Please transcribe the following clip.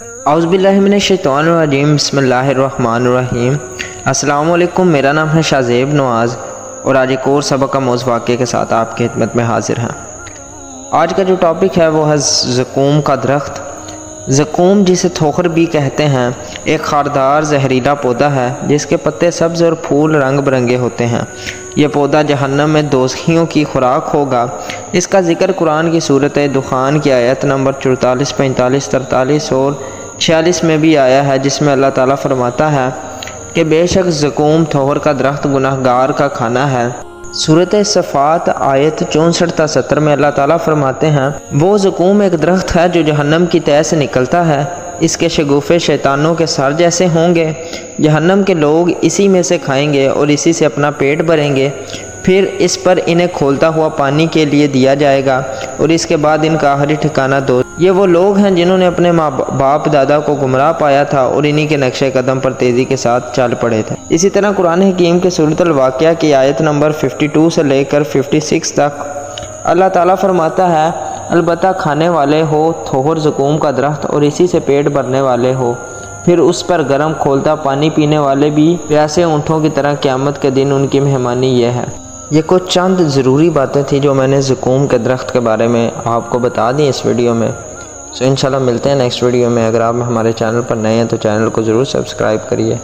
اعوذ باللہ من الشیطان الرجیم، بسم اللہ الرحمن الرحیم۔ السلام علیکم، میرا نام ہے شاہزیب نواز اور آج ایک اور سبق کا موضوع واقعے کے ساتھ آپ کی خدمت میں حاضر ہیں۔ آج کا جو ٹاپک ہے وہ ہے زقوم کا درخت۔ زقوم جسے تھوخر بھی کہتے ہیں ایک خاردار زہریلا پودا ہے جس کے پتے سبز اور پھول رنگ برنگے ہوتے ہیں۔ یہ پودا جہنم میں دوزخیوں کی خوراک ہوگا۔ اس کا ذکر قرآن کی سورۃ دخان کی آیت نمبر 44، 45، 43 اور 46 میں بھی آیا ہے، جس میں اللہ تعالیٰ فرماتا ہے کہ بے شک زقوم تھوہر کا درخت گناہگار کا کھانا ہے۔ سورۃ صفات آیت 64 تا 70 میں اللہ تعالیٰ فرماتے ہیں وہ زقوم ایک درخت ہے جو جہنم کی تہہ سے نکلتا ہے، اس کے شگوفے شیطانوں کے سر جیسے ہوں گے۔ جہنم کے لوگ اسی میں سے کھائیں گے اور اسی سے اپنا پیٹ بھریں گے، پھر اس پر انہیں کھولتا ہوا پانی کے لیے دیا جائے گا اور اس کے بعد ان کا آخری ٹھکانہ دو۔ یہ وہ لوگ ہیں جنہوں نے اپنے ماں باپ دادا کو گمراہ پایا تھا اور انہی کے نقش قدم پر تیزی کے ساتھ چل پڑے تھے۔ اسی طرح قرآن حکیم کے سورۃ الواقعہ کی آیت نمبر 52 سے لے کر 56 تک اللہ تعالیٰ فرماتا ہے البتہ کھانے والے ہو تھوہر زقوم کا درخت اور اسی سے پیٹ بھرنے والے ہو، پھر اس پر گرم کھولتا پانی پینے والے بھی پیاسے اونٹوں کی طرح قیامت کے دن ان کی مہمانی یہ ہے۔ یہ کچھ چند ضروری باتیں تھیں جو میں نے زقوم کے درخت کے بارے میں آپ کو بتا دیں اس ویڈیو میں۔ انشاءاللہ ملتے ہیں نیکسٹ ویڈیو میں۔ اگر آپ ہمارے چینل پر نئے ہیں تو چینل کو ضرور سبسکرائب کریے۔